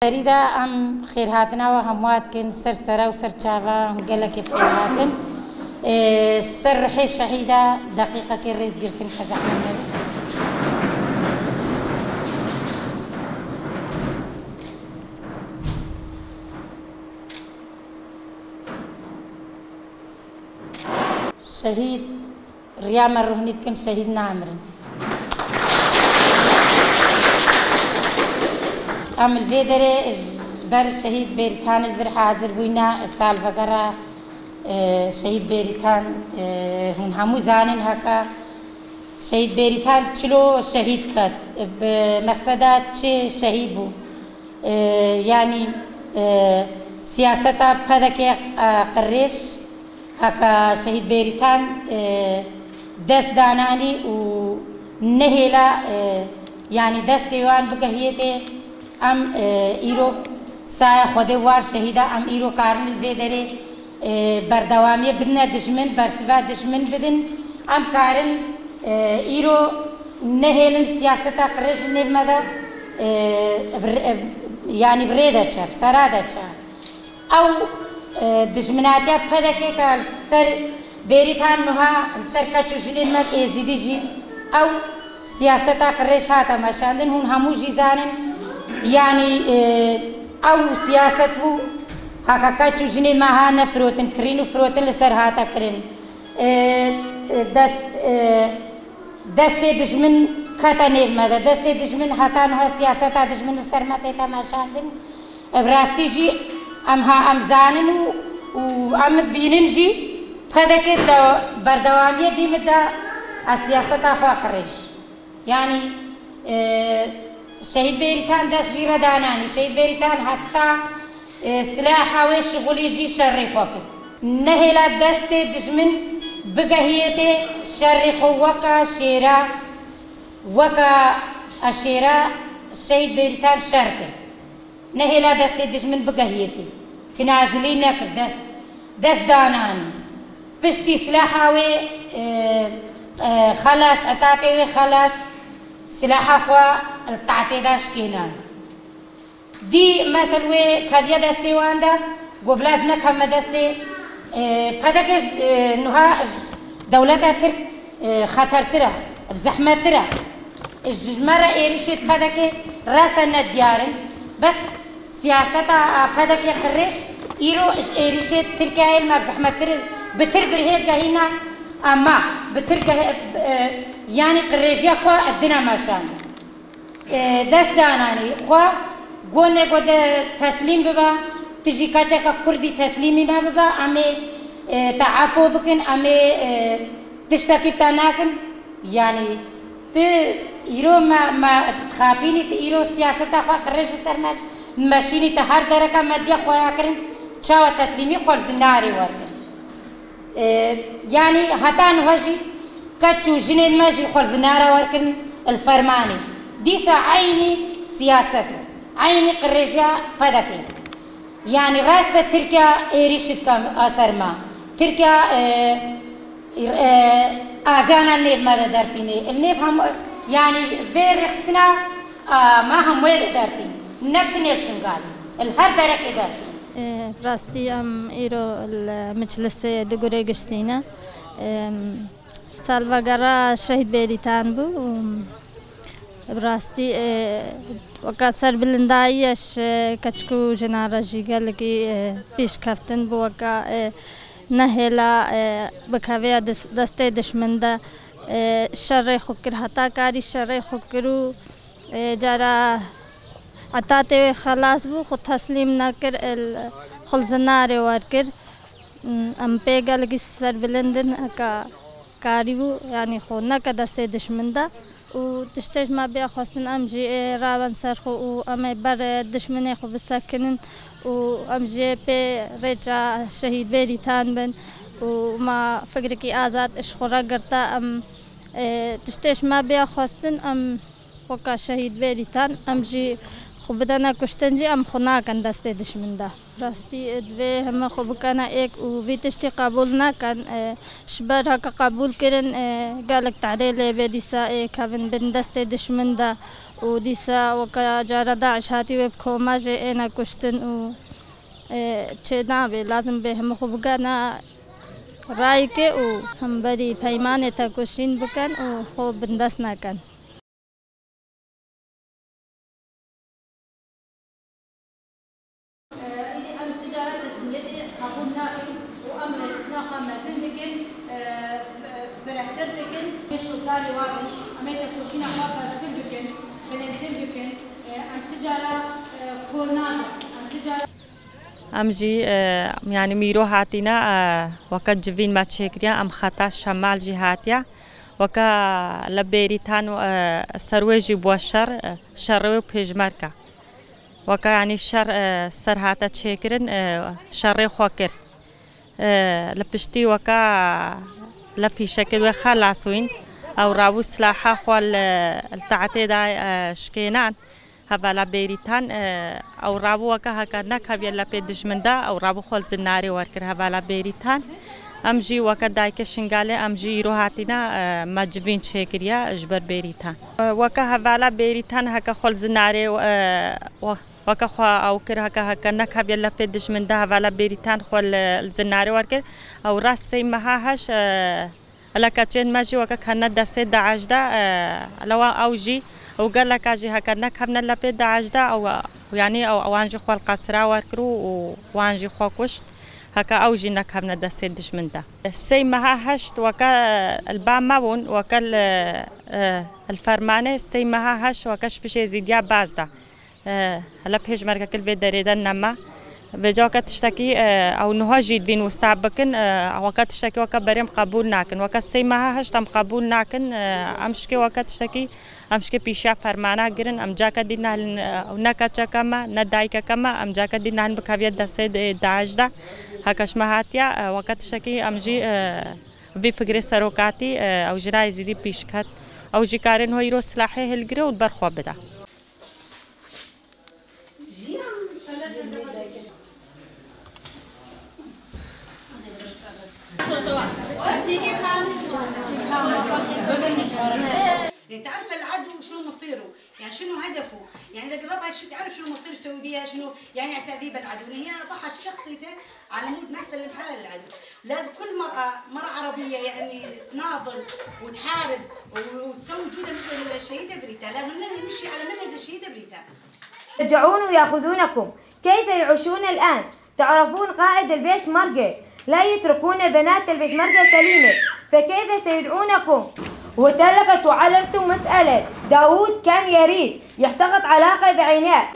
فريدة أم خير هاتنا وهموات كن سر سرا وسر شافا هم قالك بخير هاتن سر حي شهيدة دقيقة كريس قرتن خزعنا شهيد ريام الرهنيت كن شهيد نامرن أم الفيدري بر الشهيد بيريتان الفرح حاضر بوينا سالفقرا شهيد بيريتان هون همو زانن هكا شهيد بيريتان چلو شهيد كات بمقصدات چه شهيد بو يعني سياستا پدك قريش هكا شهيد بيريتان دست داناني و نهلا يعني دست ديوان بقهيته ام ایرو سایه خوده وار شهیده ام ایرو کارن الفیدره بردوامی بدن دشمن برسوا دشمن بدن ام کارن ایرو نهلن سیاست قرش نفمده يعني بريدة شاب سرادة شاب أو دشمناتها بدك كال سر بيريتان نها سر كاتشوجين ما كيزيدجي أو سياسة قرش هاتا مشاندن هون همو جيزانن يعني أو سياسة بو هكا كاتشو جنين معها نفروتن كرين وفروتن لسر هاتا كرين دست دشمن كاتا نيف ماذا دست دشمن هاتا نها سياسة دشمن لسر ماتي تماشاندن براستي جي أمها أمزانن وأمد بينن جي هذاك بردوامية دي مدى السياسة أخوة قريش يعني شهيد بيريتان داس جيرة داناني شهيد بيريتان حتى سلاحه وشغل يجي شري خوكب نهلا دست دشمن بقهيته شري خو وكا شيرا وكا الشيرا شهيد بيريتان شركه نهلا دست دشمن بقهيته تنازلي نكر دست داناني بشتي سلاحه خلاص عطاتي خلاص سلاح أخوة التعتيداش كينان دي مثلا كذية دستي واندا قبلازنا كم دستي بدكش نها دولتها ترك خطر ترى بزحمة ترى الجمرة إيرشت بدك راسنا ديارن بس سياستها بدك يخرج إيرو إيرشت تركها ما بزحمة ترى بتربرهيد جهينا أما بترجع يعني قريجيا خوا الدنا ماشان دست داناني خوا قولنا قد تسليم ببا تجي كاتك كردي تسليمي ما ببا أمي تعافو بكن أمي تشتكي تناكن يعني إيرو ما تخافيني إيرو سياسة خوا قريج سرمت ماشيني تهار دركة مديا خوا يكرن شاو تسليمي خوا زناري وركن يعني هتان وجي كاتشو جنين ماجي خرزنارا وركن الفرماني ديسا عيني سياسته عيني قريجيا بدكي يعني راستا تركيا ايريشت كم اثر ما تركيا اجانا النيف ماذا دارتيني النيف هم يعني فير رخصتنا ما هم وين دارتين نبتني شنغالي الهر دركي دارتين براستي ام ايرو المجلس دغوري قشتينا سالفاغارا شهيد بيريتان بو براستي وكسر بلندايش كچكو جنارا جيگل کی پیش کفتن بو وكا نهلا بكاويا دست دشمندا شر خكر حتا کاری شر خكرو جارا عطاته خلاص بو خود تسلیم نکر خلزنار ورکر ام پیگل کی سر بلندن کا کاریو يعني خو نک دست دشمن دا و تشتج ما بیا خواستن ام جی راون سر خو و ام بر دشمن خو بسکنن و ام جی پی رجا شهید بيريتان بن و ما فکر کی آزاد اشخورا کرتا ام تشتج ما بیا خواستن ام وکا شهید بيريتان ام جی خب بدنا کشتنجی ام خنا کن دست دشمن ده راستی دوی همه خوب کنه ایک و وی تشتی قبول نکن شبر هک قبول کردن قالک تعدیل به دیسا کافن بن دست دشمن ده و دیسا وکا جار داعش هاتی و بکوماج اینا کشتن و چه نابه لازم به همه خوب کنه رای که و هم بری پیمان تا کشین بکن و خوب بندست نکن. امجي يعني ميرو هاتينا وقت جبين ما تشكريا ام خطا شمال جهاتيا وكا لبيريتان سرويجي بوشر شروي بيجمركا وكا يعني الشر سر هاتا تشكرن شري خوكر لبشتي وكا لفي شكل وخلاصوين او رابو سلاحا خوال التعتي دا شكينان هذا بيريتان او رابو وكا هكا هبي لبي دشمندا او رابو خول زناري وركر هذا بيريتان امجي وكا دايك شنغالي امجي روحاتنا مجبين شكريا اجبر بيريتان وكا هذا بيريتان هكا خول زناري وكا خوا او كر هكا هبي لبي دشمندا هذا بيريتان خول الزناري وركر او راس سي مهاهش لكاتين ماجي وكا كان دست داعش دا لو اوجي وقال لك اجي هكا كنا لبي داعش دا او يعني او وانجي خو القصره وركرو وانجي خو كشت هكا اوجي نكبنا دست دشمن دا سي مها هشت وكا البامون وكا الفرمانه سي مها هش وكاش بشي زيديا بازدا هلا بهج مركا كل بيت دريدن نما بجاكا تشتكي او نها جيد بين وسابكن وكا تشتكي وكا بريم قبول ناكن وكا سي مها هش تم قبول ناكن امشكي وكا تشتكي امشكي بيشا فرمانا جرن ام جاكا دي نهل او نكا كما ندايكا كما ام جاكا دي نهل بكابيت دسد داعش دا هكاش مهاتيا وكا تشتكي امجي بفكر سروكاتي او جراي زيدي بيشكات او جيكارن هو يرو سلاحي هلجري والبرخوا بدا يعني تعرف العدو شنو مصيره، يعني شنو هدفه، يعني اذا قضبها شو تعرف شنو مصير يسوي بيها شنو، يعني تعذيب العدو، هي ضحت بشخصيته على مود ما سلم حالها للعدو، لازم كل مرأة عربية يعني تناضل وتحارب وتسوي جودة مثل الشهيدة بريتا، لازم نمشي على منهج الشهيدة بريتا. يرجعون ويأخذونكم، كيف يعيشون الآن؟ تعرفون قائد البيش مرقة لا يتركون بنات البيش مرقة سليمة، فكيف سيدعونكم؟ وتلقت وعلمتم مسألة داود كان يريد يحتقط علاقة بعيناه.